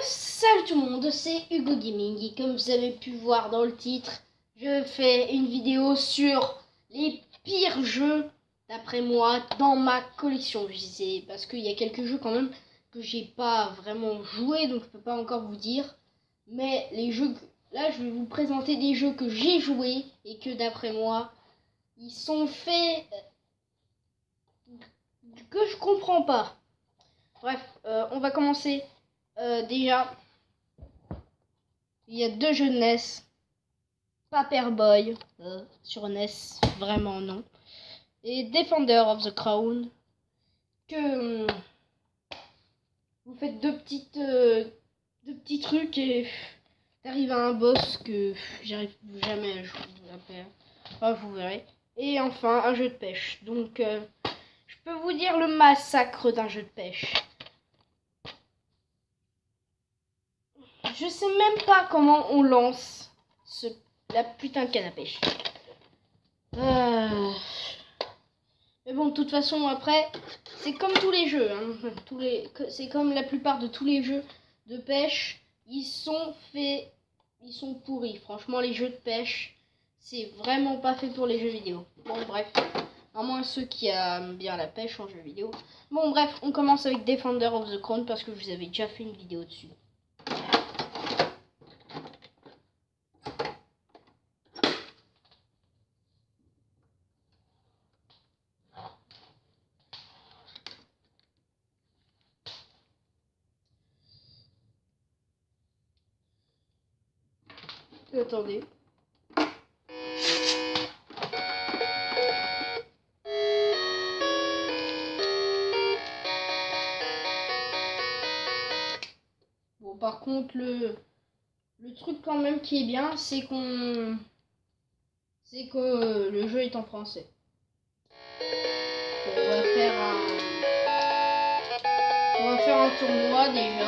Salut tout le monde, c'est Hugo Gaming et comme vous avez pu voir dans le titre, je fais une vidéo sur les pires jeux d'après moi dans ma collection. Je disais parce qu'il y a quelques jeux quand même que j'ai pas vraiment joué, donc je peux pas encore vous dire. Mais les jeux là, je vais vous présenter des jeux que j'ai joués et que d'après moi, ils sont faits que je comprends pas. Bref, on va commencer. Déjà, il y a deux jeux de NES. Paperboy sur NES, vraiment non. Et Defender of the Crown. Que vous faites deux petits trucs et t'arrives à un boss que j'arrive jamais à jouer. Enfin, vous verrez. Et enfin, un jeu de pêche. Donc, je peux vous dire le massacre d'un jeu de pêche. Je sais même pas comment on lance la putain de canne à pêche. Mais bon, de toute façon, après, c'est comme tous les jeux. Hein. C'est comme la plupart de tous les jeux de pêche. Ils sont pourris. Franchement, les jeux de pêche, c'est vraiment pas fait pour les jeux vidéo. Bon, bref. À moins ceux qui aiment bien la pêche en jeu vidéo. Bon, bref, on commence avec Defender of the Crown parce que je vous avais déjà fait une vidéo dessus. Attendez. Bon, par contre, le truc quand même qui est bien, c'est que le jeu est en français. On va faire un tournoi déjà.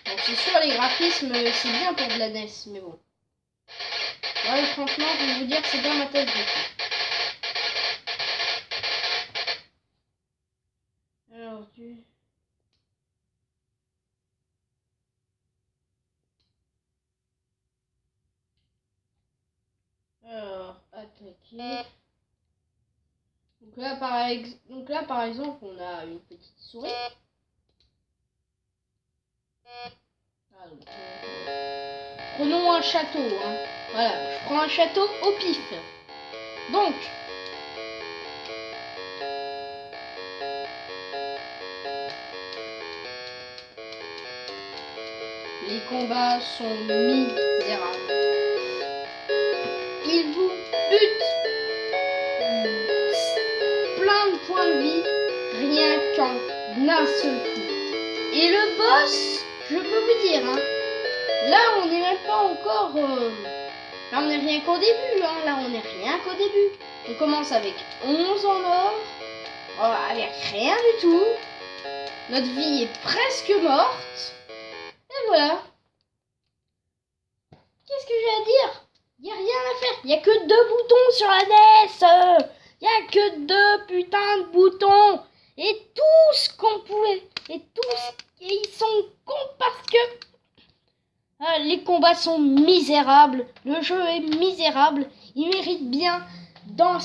Bon, c'est sûr, les graphismes, c'est bien pour de la NES, mais bon. Ouais, franchement, je vais vous dire que c'est pas ma tasse de thé. Alors, attaquer. Donc là, par exemple, on a une petite souris. Ah, donc, prenons un château. Hein. Voilà, je prends un château au pif. Donc, les combats sont misérables. Ils vous butent plein de points de vie rien qu'en un seul coup. Et le boss, je peux vous dire, hein, là on n'est même pas encore... là on n'est rien qu'au début, hein, là on n'est rien qu'au début. On commence avec 11 en or, avec rien du tout. Notre vie est presque morte. Et voilà. Qu'est-ce que j'ai à dire? Il n'y a rien à faire. Il n'y a que 2 boutons sur la NES. Il n'y a que 2 putains de boutons. Et tout ce qu'on pouvait. Et ils sont cons parce que les combats sont misérables. Le jeu est misérable. Il mérite bien dans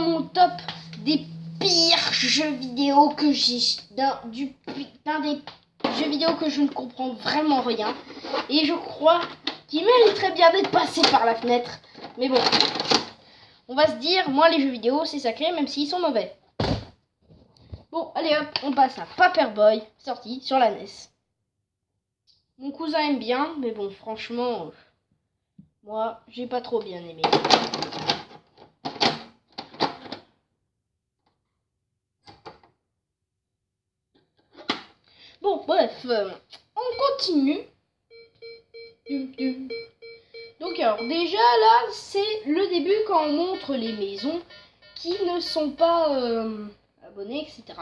mon top des pires jeux vidéo que j'ai. D'un des jeux vidéo que je ne comprends vraiment rien. Et je crois qu'il mériterait bien d'être passé par la fenêtre. Mais bon, on va se dire, moi les jeux vidéo c'est sacré même s'ils sont mauvais. Bon, allez hop, on passe à Paperboy, sorti sur la NES. Mon cousin aime bien, mais bon, franchement, moi j'ai pas trop bien aimé. Bon, bref, on continue. Donc alors déjà là c'est le début quand on montre les maisons qui ne sont pas abonnées, etc.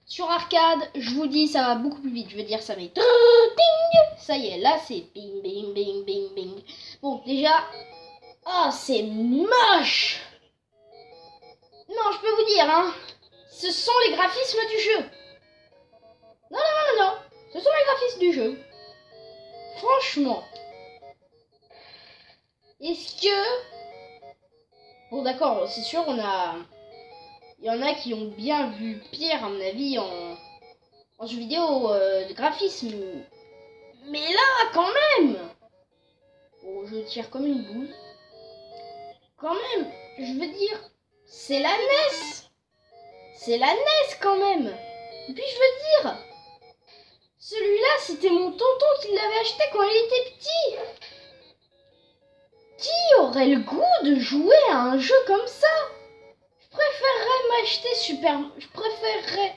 Sur arcade, je vous dis ça va beaucoup plus vite, je veux dire ça met ça y est, là c'est bing bing bing bing bing. Bon déjà déjà. Ah, c'est moche. Non, je peux vous dire, hein. Ce sont les graphismes du jeu. Non, non, non, non, non. Ce sont les graphismes du jeu. Franchement. Est-ce que... Bon, d'accord, c'est sûr, il y en a qui ont bien vu pire, à mon avis, en jeu vidéo de graphisme. Mais là, quand même. Bon, je tire comme une boule. Quand même, je veux dire, c'est la NES. C'est la NES quand même. Et puis je veux dire, celui-là, c'était mon tonton qui l'avait acheté quand il était petit. Qui aurait le goût de jouer à un jeu comme ça? Je préférerais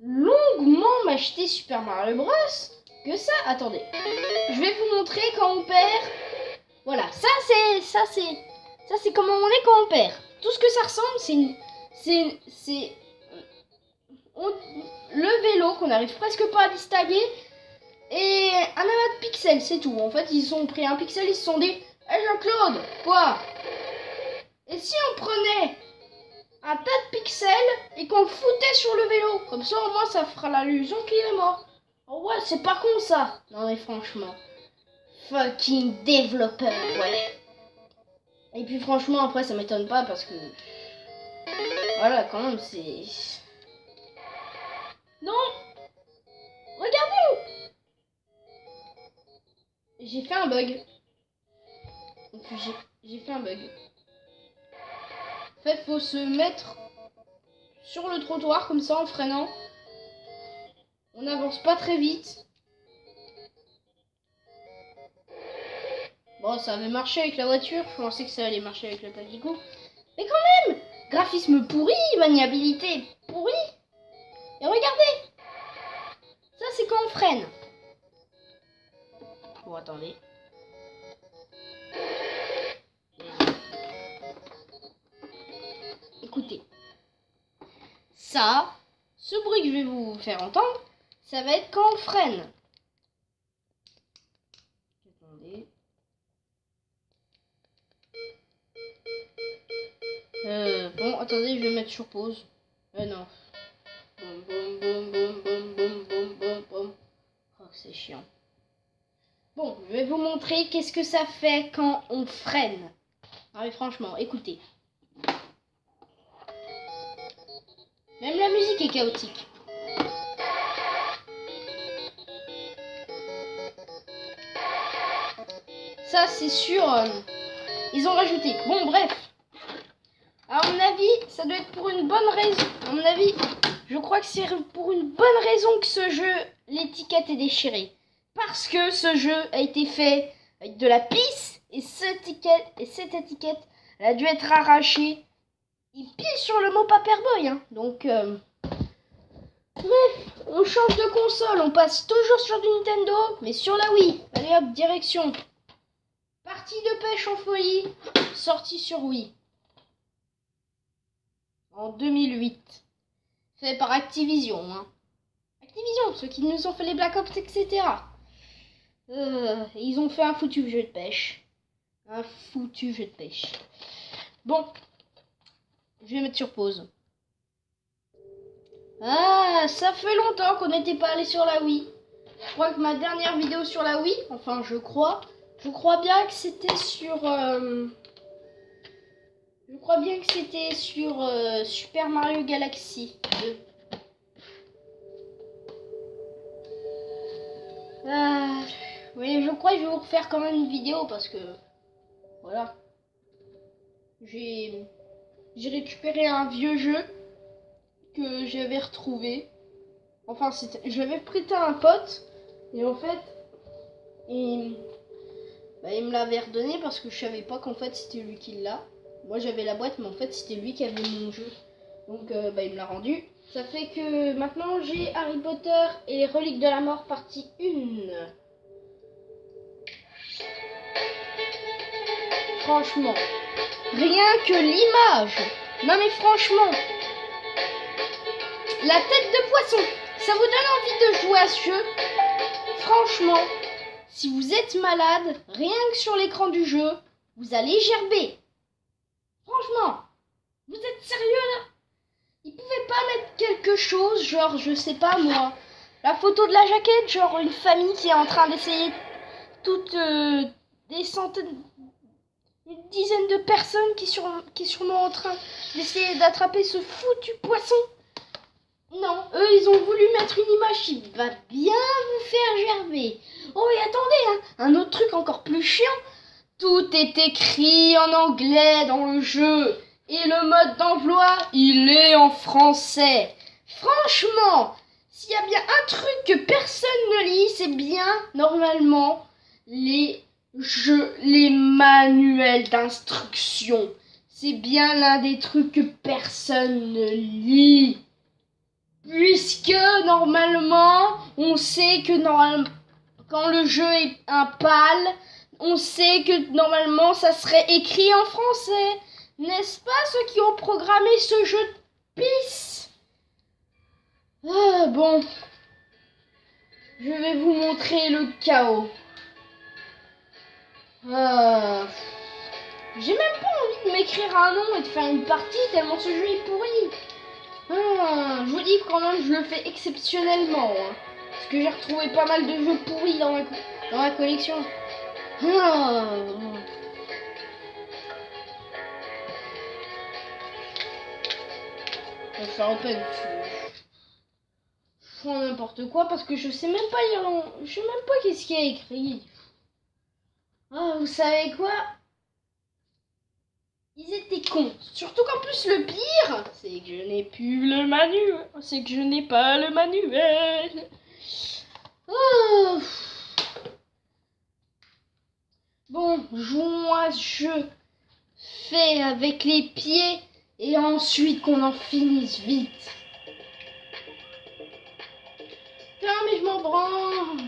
longuement m'acheter Super Mario Bros que ça. Attendez, je vais vous montrer quand on perd. Voilà, ça c'est comment on est quand on perd. Tout ce que ça ressemble, c'est le vélo qu'on n'arrive presque pas à distinguer et un amas de pixels, c'est tout. En fait, ils ont pris un pixel, ils se sont dit, hey Jean-Claude, quoi? Et si on prenait un tas de pixels et qu'on le foutait sur le vélo, comme ça au moins ça fera l'illusion qu'il est mort. Oh ouais, c'est pas con ça. Non mais franchement, fucking développeur, ouais. Et puis franchement après ça m'étonne pas parce que voilà, quand même c'est... Non, regardez, j'ai fait un bug. J'ai fait un bug. En fait, faut se mettre sur le trottoir comme ça en freinant. On n'avance pas très vite. Bon, ça avait marché avec la voiture. Je pensais que ça allait marcher avec le Papico. Mais quand même, graphisme pourri, maniabilité pourrie. Et regardez, ça c'est quand on freine. Bon, attendez. Écoutez, ça, ce bruit que je vais vous faire entendre, ça va être quand on freine. Attendez. Bon, attendez, je vais mettre sur pause. Non. Boum, boum, boum, boum, boum, boum, boum, boum, boum. Oh, c'est chiant. Bon, je vais vous montrer qu'est-ce que ça fait quand on freine. Ah oui, franchement, écoutez. Même la musique est chaotique. Ça, c'est sûr, ils ont rajouté. Bon, bref. À mon avis, ça doit être pour une bonne raison. À mon avis, je crois que c'est pour une bonne raison que ce jeu, l'étiquette est déchirée. Parce que ce jeu a été fait avec de la pisse et cette étiquette, elle a dû être arrachée. Il pile sur le mot Paperboy, hein. Donc, bref, on change de console. On passe toujours sur du Nintendo, mais sur la Wii. Allez hop, direction. Partie de pêche en folie, sortie sur Wii. En 2008. Fait par Activision, hein. Activision, ceux qui nous ont fait les Black Ops, etc. Ils ont fait un foutu jeu de pêche. Un foutu jeu de pêche. Bon. Je vais mettre sur pause. Ah, ça fait longtemps qu'on n'était pas allé sur la Wii. Je crois que ma dernière vidéo sur la Wii, enfin je crois bien que c'était sur... je crois bien que c'était sur Super Mario Galaxy 2. Oui, je crois que je vais vous refaire quand même une vidéo parce que... Voilà. J'ai récupéré un vieux jeu que j'avais retrouvé. Enfin, je l'avais prêté à un pote. Et en fait, il me l'avait redonné parce que je savais pas qu'en fait c'était lui qui l'a. Moi j'avais la boîte, mais en fait c'était lui qui avait mon jeu. Donc il me l'a rendu. Ça fait que maintenant j'ai Harry Potter et les reliques de la mort partie 1. Franchement, rien que l'image. Non mais franchement, la tête de poisson, ça vous donne envie de jouer à ce jeu? Franchement, si vous êtes malade, rien que sur l'écran du jeu, vous allez gerber. Franchement, vous êtes sérieux là? Ils pouvaient pas mettre quelque chose, genre, je sais pas moi, la photo de la jaquette, genre une famille qui est en train d'essayer toutes des centaines, une dizaine de personnes qui est sûrement en train d'essayer d'attraper ce foutu poisson. Non, eux ils ont voulu mettre une image qui va bien vous faire gerber. Oh et attendez, hein, un autre truc encore plus chiant, tout est écrit en anglais dans le jeu. Et le mode d'emploi, il est en français. Franchement, s'il y a bien un truc que personne ne lit, c'est bien, normalement, les manuels d'instruction. C'est bien l'un des trucs que personne ne lit. Puisque, normalement, on sait que quand le jeu est un PAL, on sait que, normalement, ça serait écrit en français. N'est-ce pas ceux qui ont programmé ce jeu de pisse? Ah, bon. Je vais vous montrer le chaos. J'ai même pas envie de m'écrire un nom et de faire une partie tellement ce jeu est pourri. Je vous dis quand même, je le fais exceptionnellement. Hein, parce que j'ai retrouvé pas mal de jeux pourris dans ma collection. Je vais faire open. Je fais n'importe quoi parce que je sais même pas lire. Je sais même pas qu'est-ce qu'il y a écrit. Vous savez quoi? Ils étaient cons. Surtout qu'en plus le pire, c'est que je n'ai plus le manuel. C'est que je n'ai pas le manuel. Bon, joue-moi ce jeu. Fais avec les pieds. Et ensuite qu'on en finisse vite. Putain, mais je m'en branle.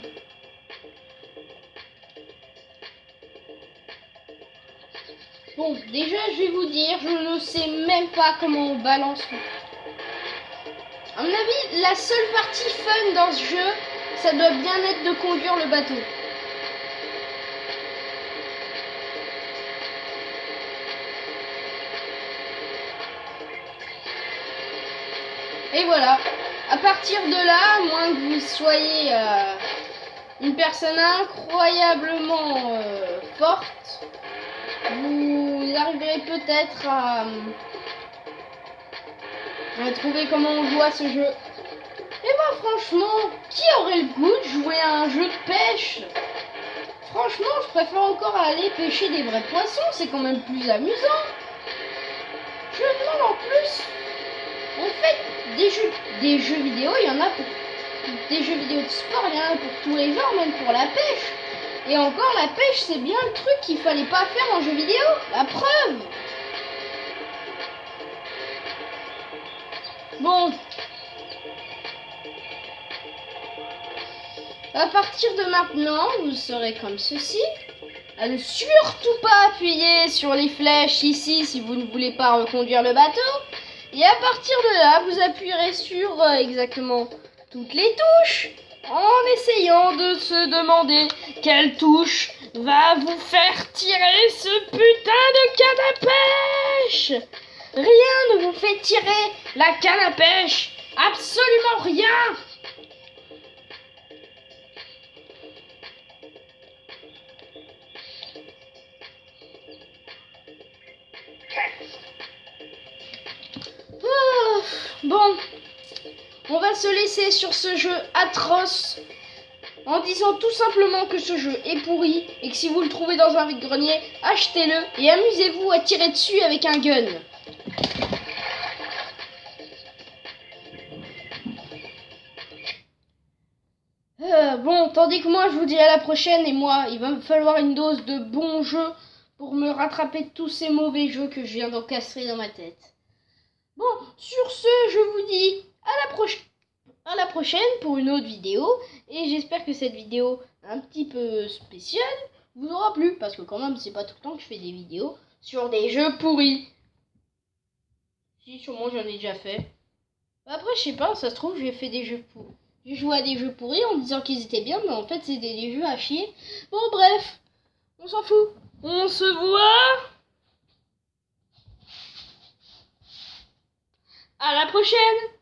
Bon, déjà, je vais vous dire, je ne sais même pas comment on balance. À mon avis, la seule partie fun dans ce jeu, ça doit bien être de conduire le bateau. Et voilà, à partir de là, à moins que vous soyez une personne incroyablement forte, vous arriverez peut-être à trouver comment on joue à ce jeu. Et moi franchement, qui aurait le goût de jouer à un jeu de pêche? Franchement, je préfère encore aller pêcher des vrais poissons, c'est quand même plus amusant. Je me demande en plus. En fait, des jeux vidéo, il y en a pour des jeux vidéo de sport, il y en a pour tous les genres, même pour la pêche. Et encore, la pêche, c'est bien le truc qu'il fallait pas faire en jeu vidéo. La preuve. Bon. À partir de maintenant, vous serez comme ceci. À ne surtout pas appuyer sur les flèches ici si vous ne voulez pas reconduire le bateau. Et à partir de là, vous appuierez sur exactement toutes les touches en essayant de se demander quelle touche va vous faire tirer ce putain de canne à pêche. Rien ne vous fait tirer la canne à pêche. Absolument rien. Bon, on va se laisser sur ce jeu atroce en disant tout simplement que ce jeu est pourri et que si vous le trouvez dans un vide-grenier, achetez-le et amusez-vous à tirer dessus avec un gun. Bon, tandis que moi je vous dis à la prochaine et moi il va me falloir une dose de bons jeux pour me rattraper de tous ces mauvais jeux que je viens d'encastrer dans ma tête. Bon, sur ce, je vous dis à la prochaine pour une autre vidéo. Et j'espère que cette vidéo un petit peu spéciale vous aura plu. Parce que quand même, c'est pas tout le temps que je fais des vidéos sur des jeux pourris. Si, sûrement j'en ai déjà fait. Après, je sais pas, ça se trouve, j'ai fait des jeux pourris. J'ai joué à des jeux pourris en disant qu'ils étaient bien, mais en fait, c'était des jeux à chier. Bon, bref, on s'en fout. On se voit. À la prochaine.